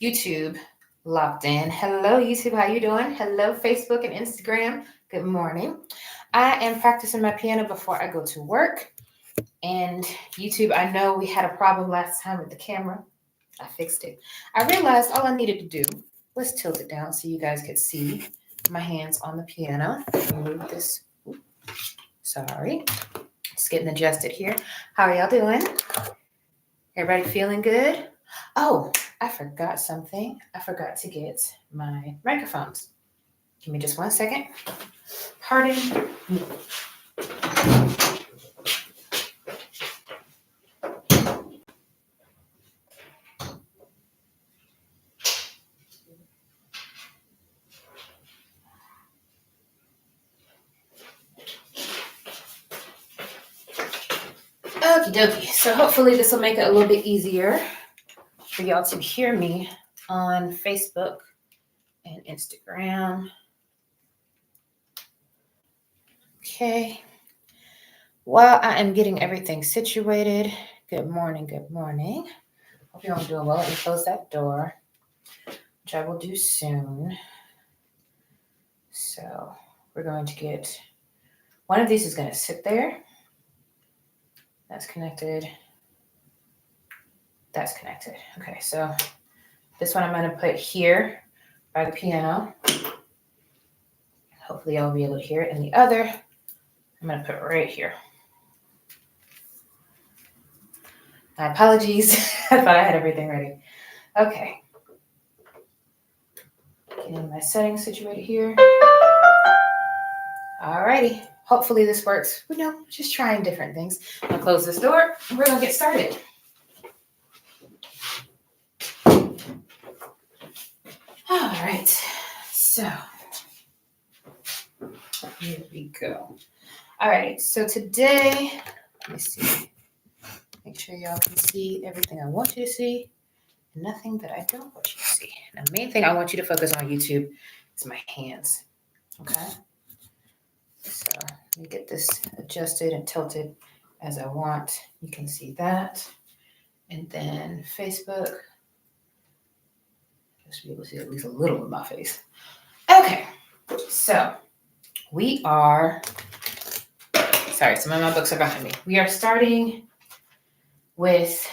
YouTube locked in. Hello, YouTube. How you doing? Hello, Facebook and Instagram. Good morning. I am practicing my piano before I go to work. And YouTube, I know we had a problem last time with the camera. I fixed it. I realized all I needed to do was tilt it down so you guys could see my hands on the piano. Move this. Sorry. Just getting adjusted here. How are y'all doing? Everybody feeling good? Oh, I forgot something. I forgot to get my microphones. Give me just 1 second. Pardon me. Okie dokie. So hopefully this will make it a little bit easier for y'all to hear me on Facebook and Instagram. Okay. While I am getting everything situated, good morning, good morning. Hope you're all doing well. Let me close that door, which I will do soon. So we're going to get, one of these is going to sit there. That's connected. That's connected. Okay, so this one I'm going to put here by the piano. Hopefully y'all will be able to hear it. And the other, I'm going to put right here. My apologies. I thought I had everything ready. Okay. Getting my settings situated here. Alrighty. Hopefully this works. We know, just trying different things. I'm going to close this door and we're going to get started. All right. So here we go. All right. So today, let me see. Make sure y'all can see everything I want you to see. Nothing that I don't want you to see. Now, the main thing I want you to focus on YouTube is my hands. Okay. So let me get this adjusted and tilted as I want. You can see that. And then Facebook. Just be able to see at least a little of my face. Okay. So we are, sorry, some of my books are behind me. We are starting with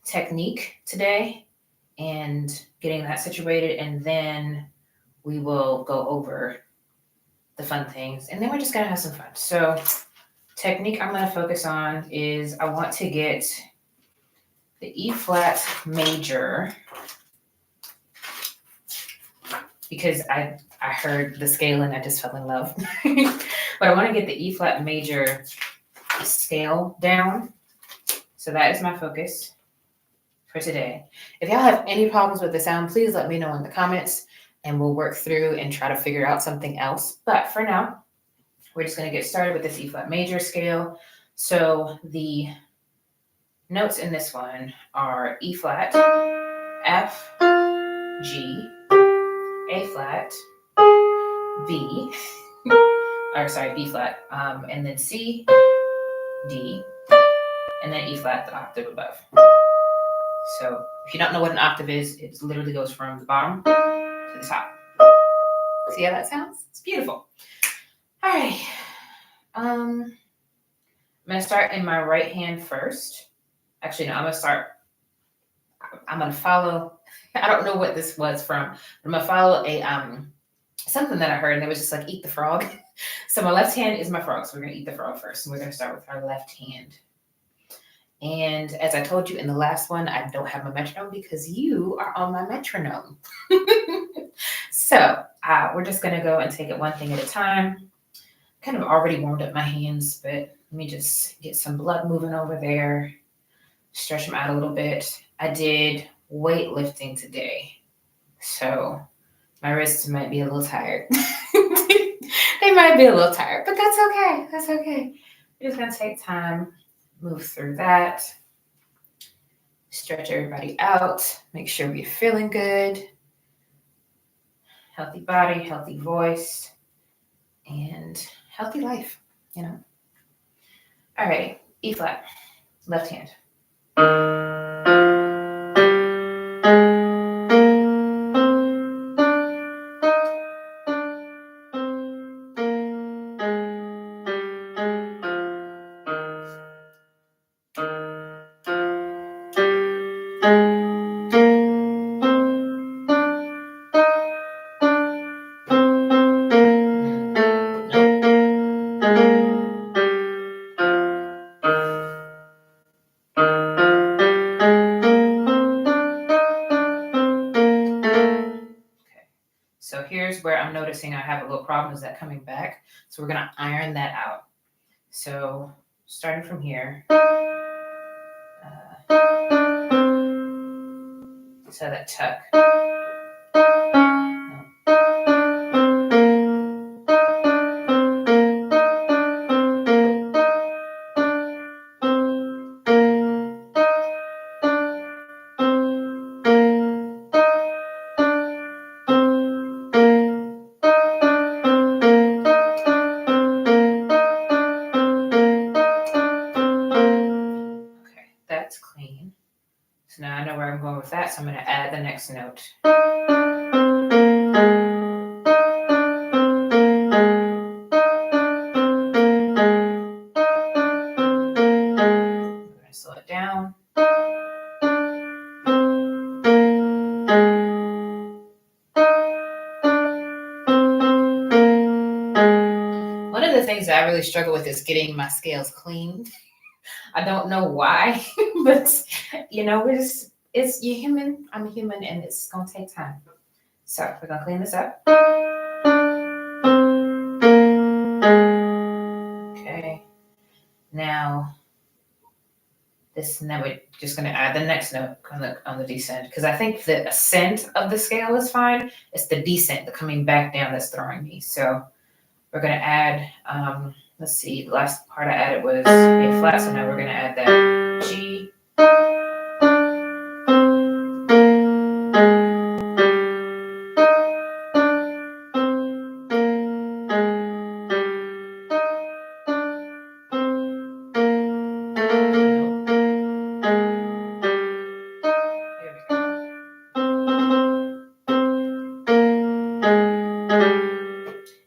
technique today and getting that situated. And then we will go over the fun things. And then we're just going to have some fun. So technique I'm going to focus on is I want to get the E flat major, because I heard the scale and I just fell in love. But I want to get the E flat major scale down. So that is my focus for today. If y'all have any problems with the sound, please let me know in the comments and we'll work through and try to figure out something else. But for now, we're just going to get started with this E flat major scale. So the notes in this one are E flat, F, G, A flat, B, or sorry, B flat, and then C, D, and then E flat, the octave above. So if you don't know what an octave is, it literally goes from the bottom to the top. See how that sounds? It's beautiful. All right. I'm going to start in my right hand first. Actually, no, I'm going to follow, I don't know what this was from, but I'm going to follow something that I heard, and it was just like, eat the frog. So my left hand is my frog, so we're going to eat the frog first, and we're going to start with our left hand. And as I told you in the last one, I don't have my metronome because you are on my metronome. So we're just going to go and take it one thing at a time. Kind of already warmed up my hands, but let me just get some blood moving over there. Stretch them out a little bit. I did weightlifting today, so my wrists might be a little tired. They might be a little tired, but that's okay. That's okay. We're just going to take time, move through that, stretch everybody out, make sure we're feeling good. Healthy body, healthy voice, and healthy life, you know. All right, E flat, left hand. So here's where I'm noticing I have a little problem, is that coming back. So we're gonna iron that out. So starting from here, so that tuck. That's clean. So now I know where I'm going with that, so I'm going to add the next note. I'm going to slow it down. One of the things that I really struggle with is getting my scales cleaned. I don't know why, but you know, it's you're human. I'm a human, and it's gonna take time. So we're gonna clean this up. Okay. Now we're just gonna add the next note on the descent, because I think the ascent of the scale is fine. It's the descent, the coming back down, that's throwing me. So we're gonna add. Let's see. The last part I added was A flat, so now we're gonna add that G.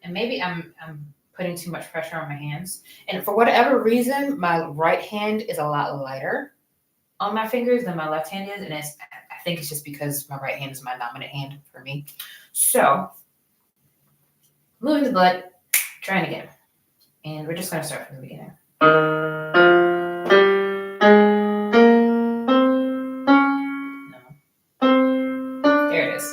Maybe I'm putting too much pressure on my hands. And for whatever reason, my right hand is a lot lighter on my fingers than my left hand is. And I think it's just because my right hand is my dominant hand for me. So, moving the blood, trying again. And we're just going to start from the beginning. No. There it is.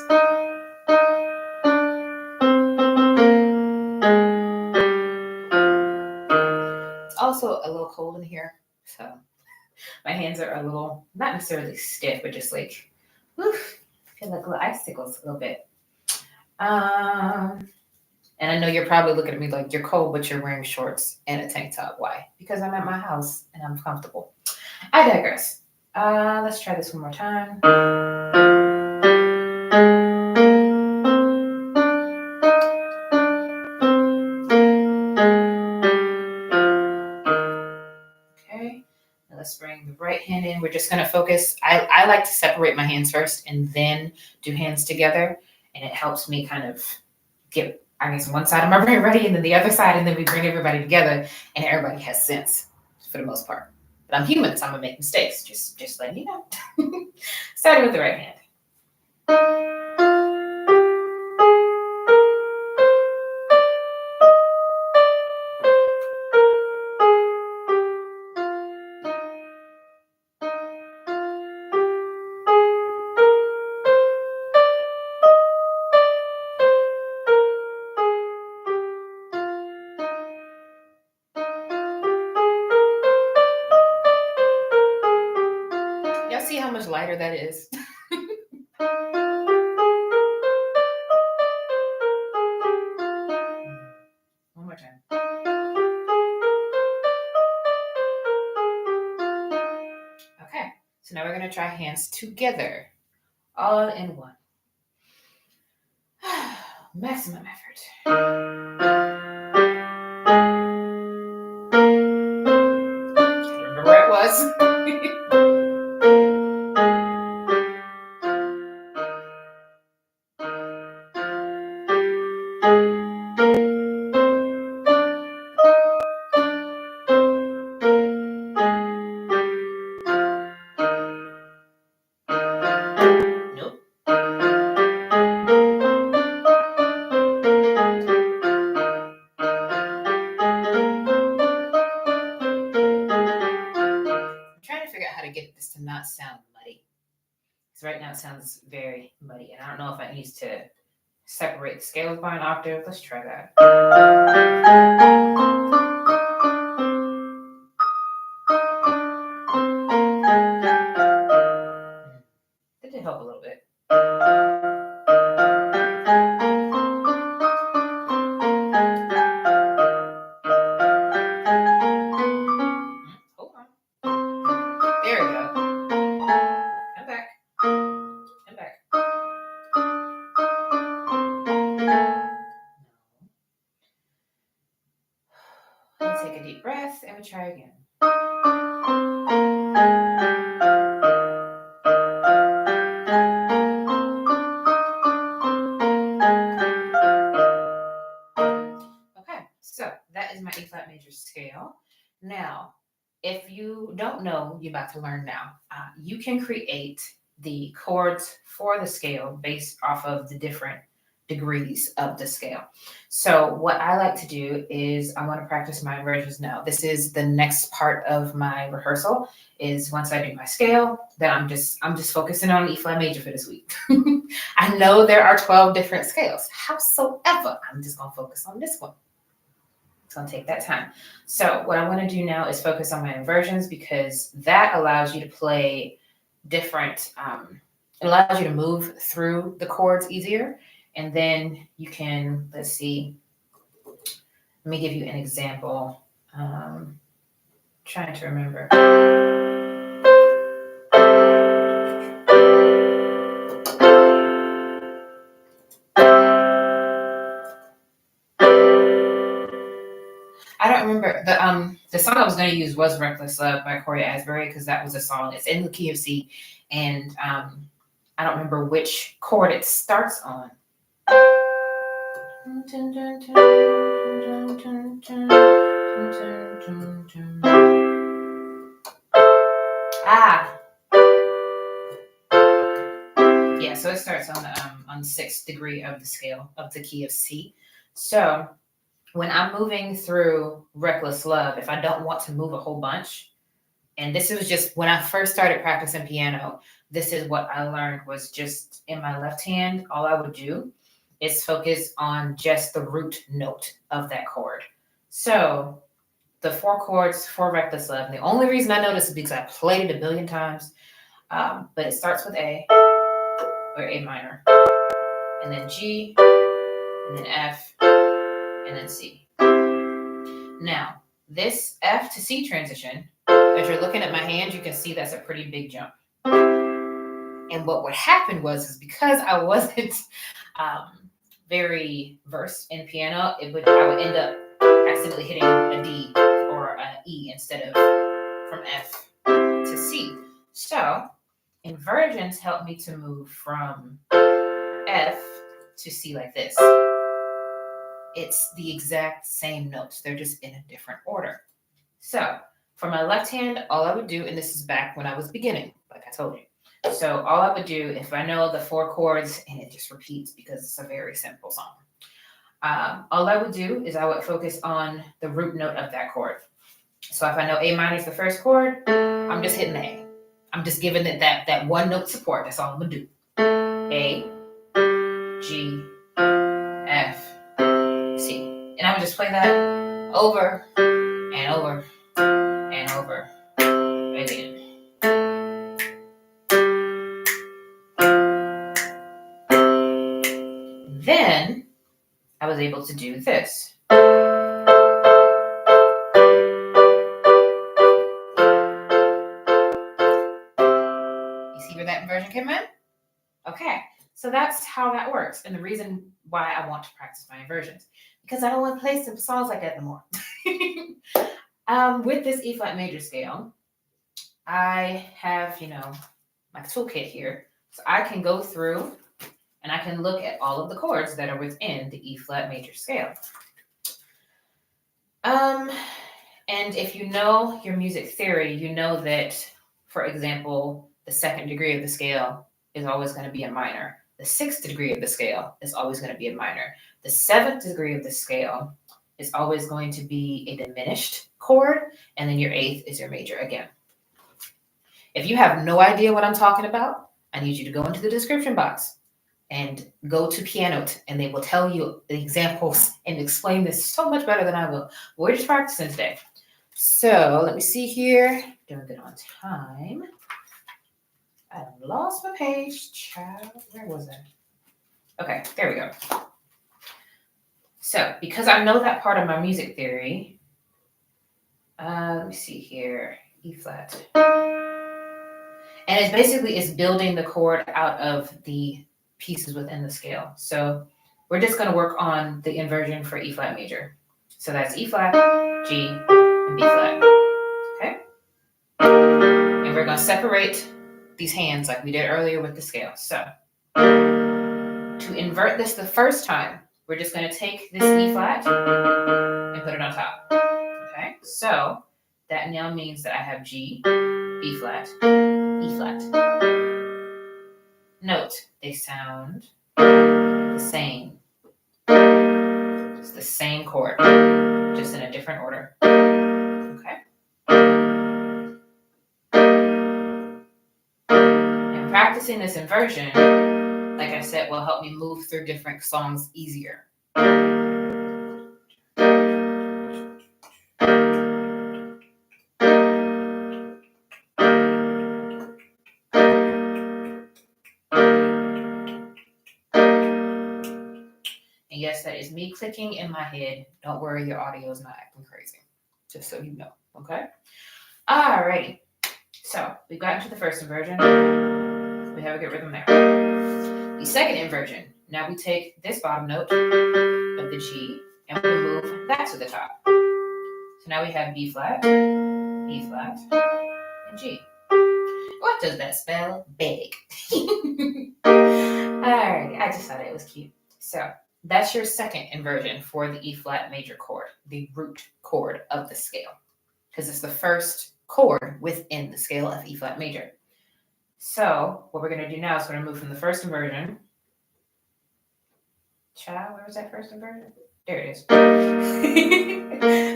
Also a little cold in here, so my hands are a little, not necessarily stiff, but just like, oof, I feel like little icicles a little bit. And I know you're probably looking at me like you're cold, but you're wearing shorts and a tank top. Why? Because I'm at my house and I'm comfortable. I digress. Let's try this one more time. Let's bring the right hand in. We're just going to focus. I like to separate my hands first and then do hands together. And it helps me kind of get, I guess, one side of my brain ready and then the other side. And then we bring everybody together and everybody has sense for the most part. But I'm human, so I'm going to make mistakes. Just letting you know. Starting with the right hand. Y'all see how much lighter that is? One more time. Okay, so now we're going to try hands together, all in one. Maximum effort. Remember where it was? To not sound muddy. So right now it sounds very muddy, and I don't know if it needs to separate the scales by an octave. Let's try that. It did help a little bit. Hold on. There we go. Come back. Come back. Let me take a deep breath and we try again. Okay, so that is my E flat major scale. Now, if you don't know, you're about to learn now. You can create the chords for the scale based off of the different degrees of the scale. So what I like to do is I want to practice my inversions now. This is the next part of my rehearsal. Is once I do my scale, then I'm just focusing on E flat major for this week. I know there are 12 different scales. Howsoever, I'm just gonna focus on this one. It's gonna take that time. So what I want to do now is focus on my inversions because that allows you to play different, it allows you to move through the chords easier. And then you can, let's see, let me give you an example. Trying to remember. I don't remember the song I was going to use was "Reckless Love" by Claudia Asbury because that was a song. It's in the key of C, and I don't remember which chord it starts on. Yeah, so it starts on the 6th degree of the scale of the key of C. So when I'm moving through Reckless Love, if I don't want to move a whole bunch, and this was just when I first started practicing piano, this is what I learned was just in my left hand, all I would do is focus on just the root note of that chord. So the 4 chords for Reckless Love, and the only reason I know this is because I played it a billion times, but it starts with A, or A minor, and then G, and then F, and then C. Now, this F to C transition, as you're looking at my hand, you can see that's a pretty big jump. And what would happen is because I wasn't very versed in piano, I would end up accidentally hitting a D or an E instead of from F to C. So inversions help me to move from F to C like this. It's the exact same notes. They're just in a different order. So for my left hand, all I would do, and this is back when I was beginning, like I told you. So all I would do, if I know the 4 chords, and it just repeats because it's a very simple song. All I would do is I would focus on the root note of that chord. So if I know A minor is the first chord, I'm just hitting A. I'm just giving it that one note support. That's all I'm gonna do. A, G, F, C. And I would just play that over and over and over again. Then I was able to do this. You see where that inversion came in? Okay, so that's how that works. And the reason why I want to practice my inversions, because I don't want to play some songs like that anymore. With this E flat major scale, I have, my toolkit here. So I can go through and I can look at all of the chords that are within the E flat major scale. And if you know your music theory, you know that, for example, the 2nd degree of the scale is always going to be a minor. The 6th degree of the scale is always going to be a minor. The 7th degree of the scale is always going to be a diminished chord, and then your 8th is your major again. If you have no idea what I'm talking about, I need you to go into the description box and go to Pianote, and they will tell you the examples and explain this so much better than I will. We're just practicing today. So let me see here. Doing good on time. I lost my page, child. Where was it? Okay, there we go. So because I know that part of my music theory, let me see here, E flat. And it's basically, it's building the chord out of the pieces within the scale. So we're just going to work on the inversion for E flat major. So that's E flat, G, and B flat. Okay? And we're going to separate these hands like we did earlier with the scale. So to invert this the first time, we're just going to take this E flat and put it on top. Okay? So that now means that I have G, B flat, E flat. Note, they sound the same. It's the same chord, just in a different order. Okay? And practicing this inversion, like I said, will help me move through different songs easier. And yes, that is me clicking in my head. Don't worry, your audio is not acting crazy. Just so you know, okay? Alrighty. So we've gotten to the first inversion. We have a good rhythm there. The second inversion. Now we take this bottom note of the G and we move that to the top. So now we have B flat, E flat, and G. What does that spell? Big. Alright, I just thought it was cute. So that's your second inversion for the E flat major chord, the root chord of the scale, because it's the first chord within the scale of E flat major. So what we're going to do now is we're going to move from the first inversion. Child, where was that first inversion? There it is.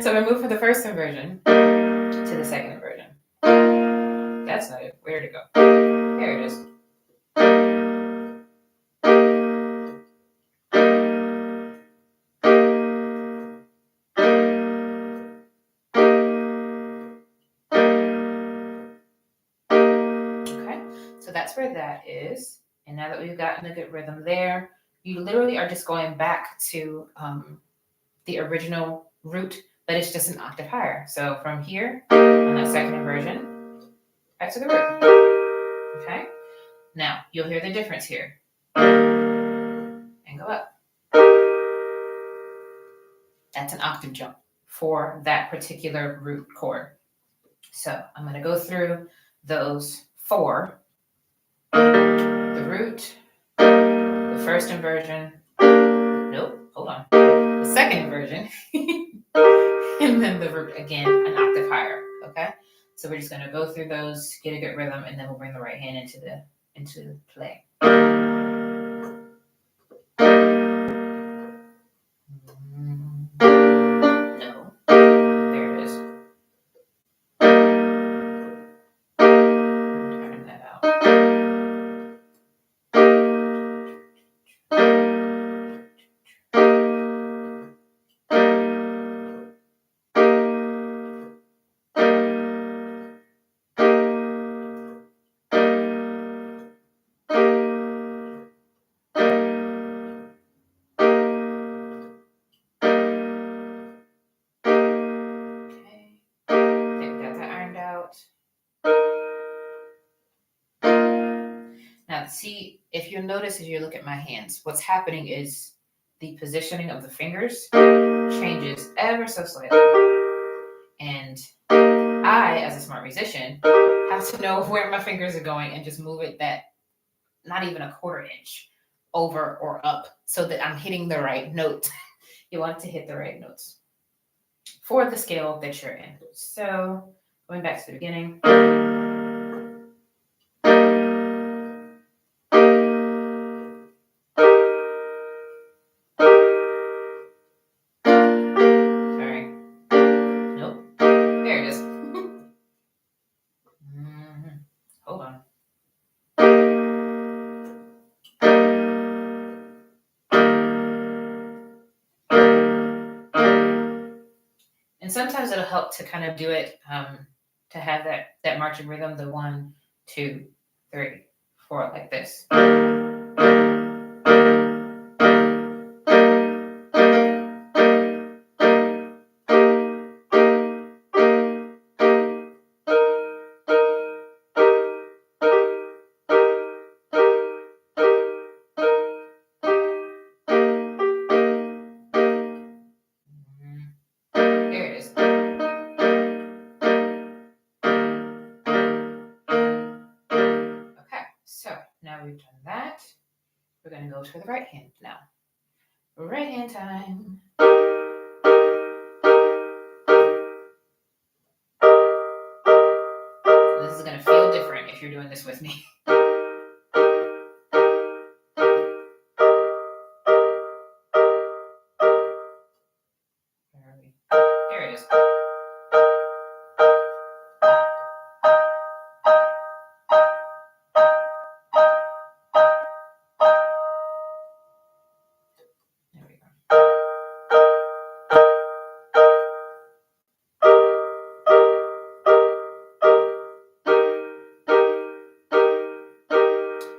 So we move from the first inversion to the second inversion. That's not it. Where did it go? There it is. Okay, so that's where that is. And now that we've gotten a good rhythm there, you literally are just going back to the original root, but it's just an octave higher. So from here, on that second inversion, back to the root. Okay? Now, you'll hear the difference here. And go up. That's an octave jump for that particular root chord. So I'm going to go through those four. The root, the first inversion, nope, hold on, the second inversion, and then the root again, an octave higher, okay? So we're just going to go through those, get a good rhythm, and then we'll bring the right hand into play. No, there it is. Turn that out. Now, see, if you notice as you look at my hands, what's happening is the positioning of the fingers changes ever so slightly. And I, as a smart musician, have to know where my fingers are going and just move it that not even a quarter inch over or up so that I'm hitting the right note. You want to hit the right notes for the scale that you're in. So going back to the beginning. Hold on. sometimes it'll help to kind of do it to have that marching rhythm, the 1, 2, 3, 4, like this. Now we've done that. We're going to go to the right hand now. Right hand time. This is going to feel different if you're doing this with me. There it is.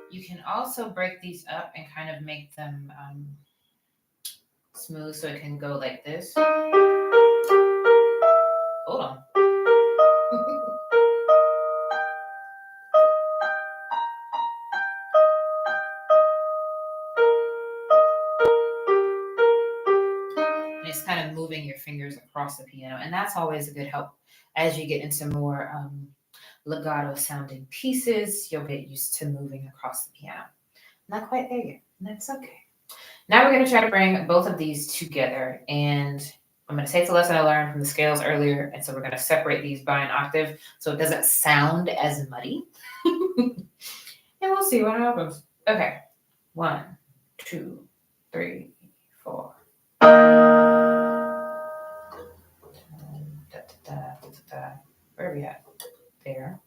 You can also break these up and kind of make them smooth so it can go like this. Hold on. And it's kind of moving your fingers across the piano. And that's always a good help as you get into more legato sounding pieces. You'll get used to moving across the piano. Not quite there yet. That's okay. Now we're going to try to bring both of these together, and I'm going to take the lesson I learned from the scales earlier, and so we're going to separate these by an octave so it doesn't sound as muddy. And we'll see what happens. Okay. 1, 2, 3, 4. Where are we at? There.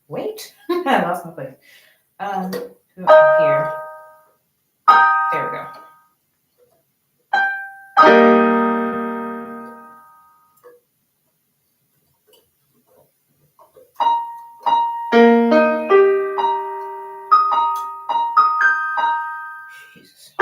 Wait. I lost my place. Here. There we go. Jesus.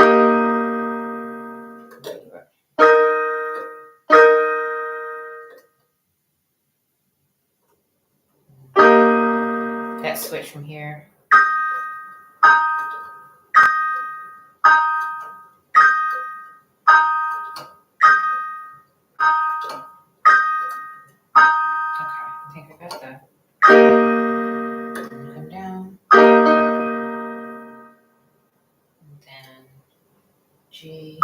That switch from here. I think I got that. Come down. And then G.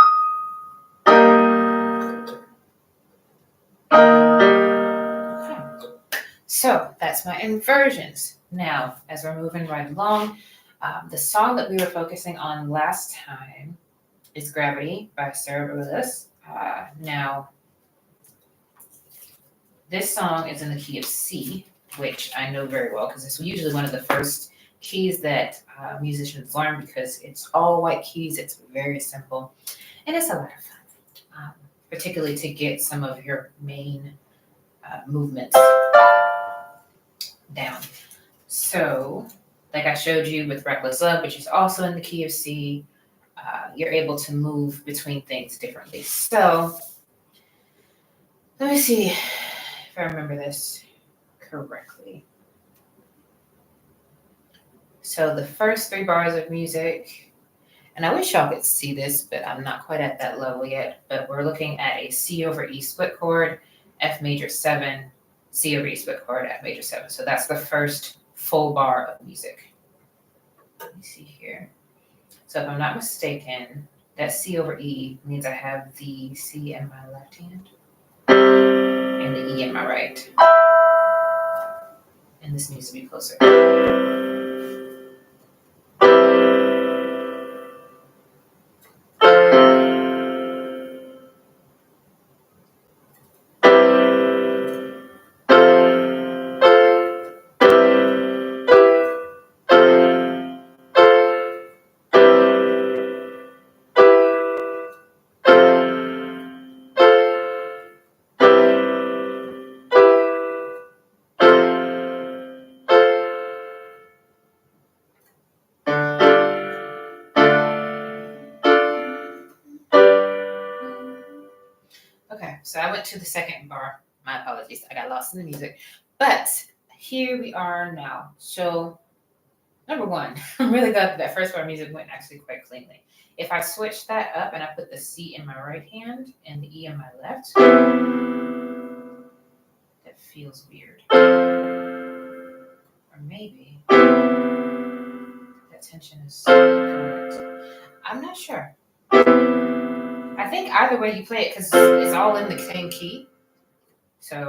Okay. So that's my inversions. Now, as we're moving right along, the song that we were focusing on last time is Gravity by Sarah Bareilles. Now, this song is in the key of C, which I know very well because it's usually one of the first keys that musicians learn because it's all white keys. It's very simple, and it's a lot of fun, particularly to get some of your main movements down. So, like I showed you with Reckless Love, which is also in the key of C, you're able to move between things differently. So, let me see if I remember this correctly. So the first 3 bars of music, and I wish y'all could see this, but I'm not quite at that level yet, but we're looking at a C over E split chord, F major 7, C over E split chord, F major 7. So that's the first full bar of music. Let me see here. So if I'm not mistaken, that C over E means I have the C in my left hand and the E in my right. And this needs to be closer. So I went to the second bar. My apologies. I got lost in the music. But here we are now. So number one, I'm really glad that first bar of music went actually quite cleanly. If I switch that up and I put the C in my right hand and the E in my left, that feels weird. Or maybe that tension is correct. I'm not sure. I think either way you play it, because it's all in the same key. So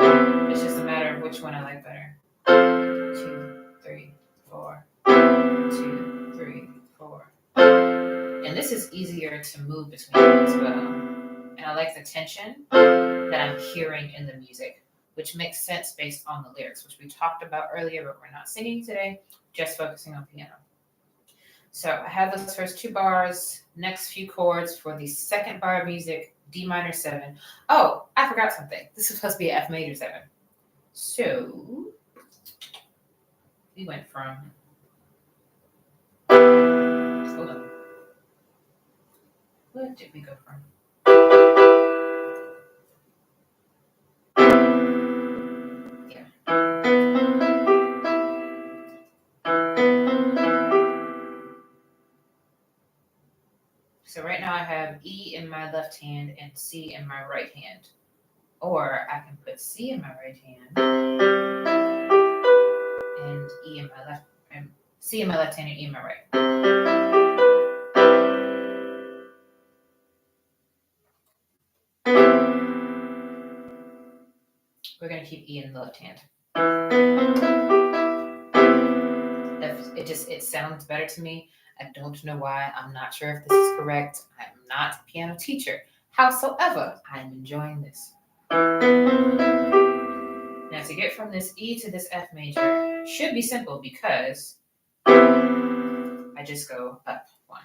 it's just a matter of which one I like better. 2, 3, 4. 2, 3, 4. And this is easier to move between as well. And I like the tension that I'm hearing in the music, which makes sense based on the lyrics, which we talked about earlier, but we're not singing today, just focusing on piano. So I have those first 2 bars, next few chords for the second bar of music, D minor 7. Oh, I forgot something. This is supposed to be an F major 7. So we went from, hold on. What did we go from? Yeah. So right now I have E in my left hand and C in my right hand. Or I can put C in my right hand and E in my left, and C in my left hand and E in my right. We're going to keep E in the left hand. It sounds better to me. I don't know why. I'm not sure if this is correct. I'm not a piano teacher. Howsoever, I'm enjoying this. Now to get from this E to this F major should be simple because I just go up 1.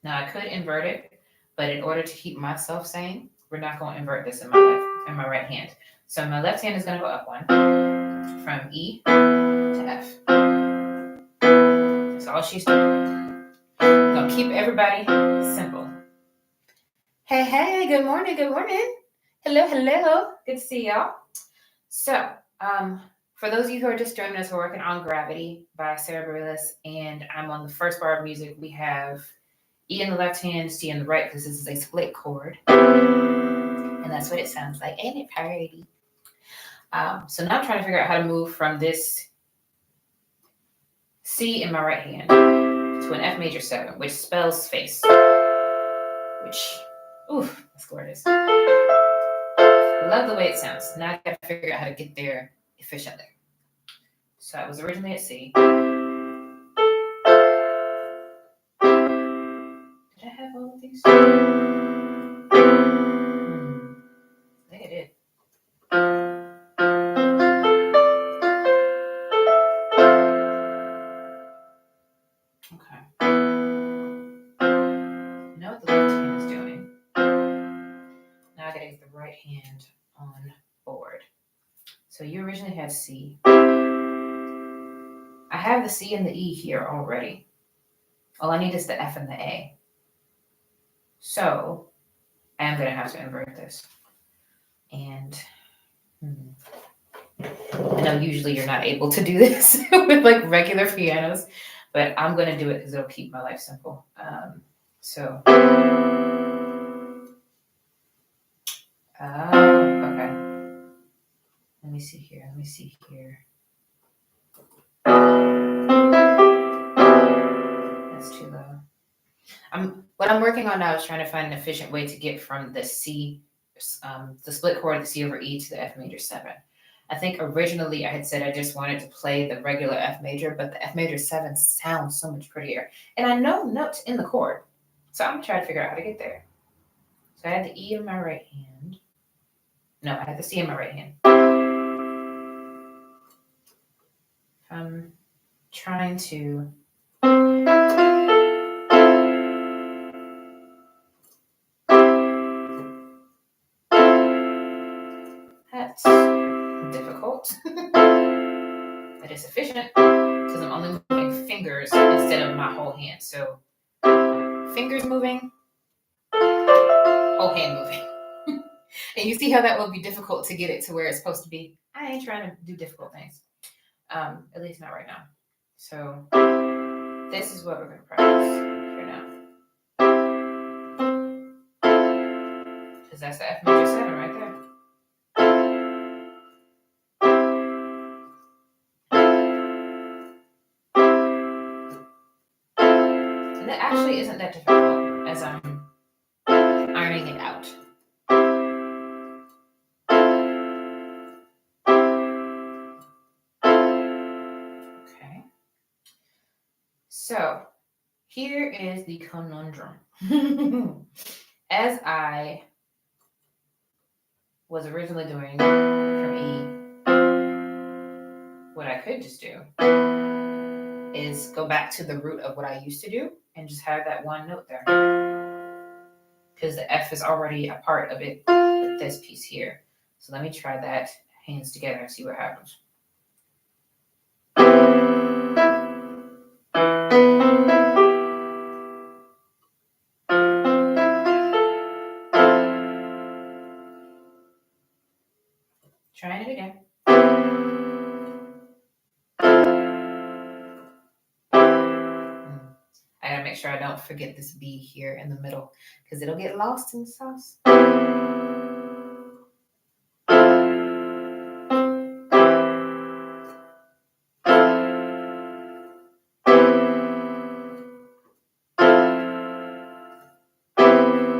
Now I could invert it, but in order to keep myself sane, we're not going to invert this in my right hand. So my left hand is going to go up 1 from E to F. That's all she's doing. I'm going to keep everybody simple. Hey, good morning. Hello. Good to see y'all. So, for those of you who are just joining us, we're working on Gravity by Sarah Bareilles, and I'm on the first bar of music. We have E in the left hand, C in the right, because this is a split chord. And that's what it sounds like. Ain't it pretty? So now I'm trying to figure out how to move from this C in my right hand to an F major 7, which spells face. Which, oof, that's gorgeous. Love the way it sounds. Now I gotta figure out how to get there efficiently. So I was originally at C. Did I have all of these? I think I did. Okay. Know what the left hand is doing. Now I gotta get the right hand on board. So you originally had C. I have the C and the E here already. All I need is the F and the A. So I am gonna have to invert this. And I know usually you're not able to do this with like regular pianos, but I'm gonna do it because it'll keep my life simple. Okay. Let me see here. That's too low. What I'm working on now is trying to find an efficient way to get from the C, the split chord of the C over E to the F major 7. I think originally I had said I just wanted to play the regular F major, but the F major 7 sounds so much prettier. And I know notes in the chord. So I'm going to try to figure out how to get there. So I had the E in my right hand. No, I had the C in my right hand. I'm trying to... That's difficult. That is efficient because I'm only moving fingers instead of my whole hand. So fingers moving, whole hand moving. And you see how that will be difficult to get it to where it's supposed to be. I ain't trying to do difficult things. At least not right now. So this is what we're going to practice for now. Because that's the F major 7 right there. And that actually isn't that difficult as I'm ironing it out. Okay. So here is the conundrum. As I was originally doing from E, what I could just do is go back to the root of what I used to do and just have that one note there. Because the F is already a part of it with this piece here. So let me try that hands together and see what happens. Trying it again. I gotta make sure I don't forget this B here in the middle because it'll get lost in the sauce.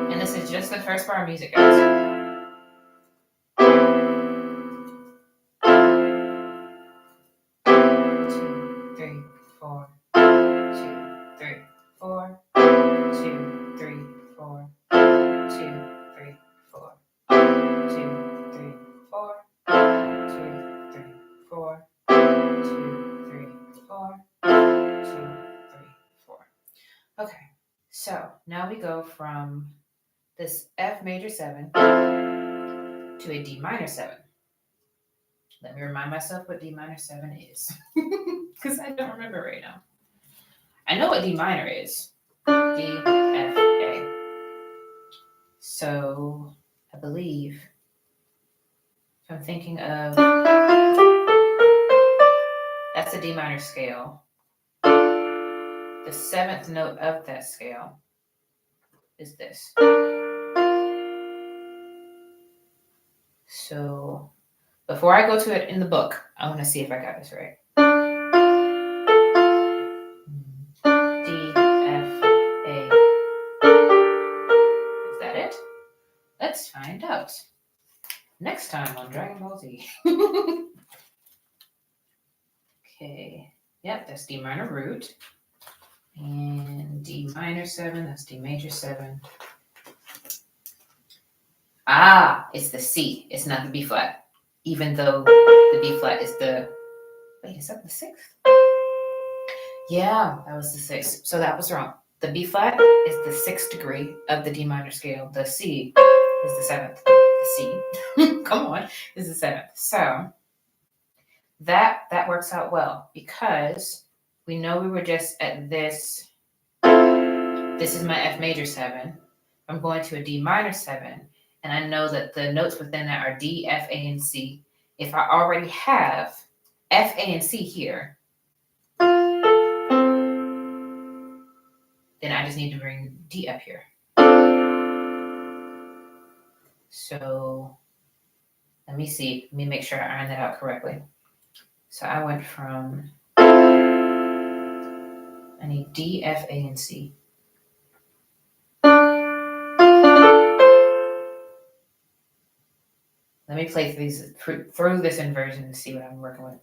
And this is just the first bar of music, guys. Okay, so now we go from this F major 7 to a D minor 7. Let me remind myself what D minor 7 is, because I don't remember right now. I know what D minor is. D, F, A. So I believe if I'm thinking of, that's a D minor scale. The 7th note of that scale is this. So before I go to it in the book, I want to see if I got this right. D, F, A. Is that it? Let's find out. Next time on Dragon Ball Z. Okay. Yep, that's D minor root. And D minor 7, that's D major 7. Ah, it's the C. It's not the B flat. Even though the B flat is the... Wait, is that the 6th? Yeah, that was the 6th. So that was wrong. The B flat is the 6th degree of the D minor scale. The C is the 7th. The C, come on, is the 7th. So that works out well because we know we were just at this. This is my F major 7. I'm going to a D minor 7, and I know that the notes within that are D, F, A, and C. If I already have F, A, and C here, then I just need to bring D up here. So let me see. Let me make sure I iron that out correctly. So I went from, I need D, F, A, and C. Let me play through this inversion and see what I'm working with.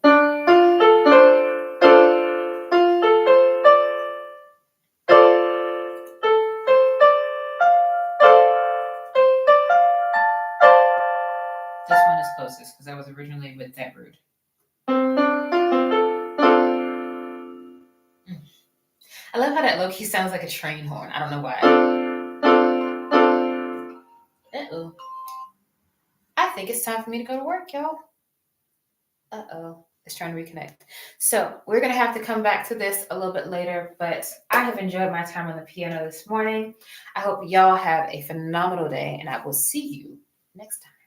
This one is closest because I was originally with that root. I love how that low-key sounds like a train horn. I don't know why. Uh-oh. I think it's time for me to go to work, y'all. Uh-oh. It's trying to reconnect. So we're going to have to come back to this a little bit later, but I have enjoyed my time on the piano this morning. I hope y'all have a phenomenal day, and I will see you next time.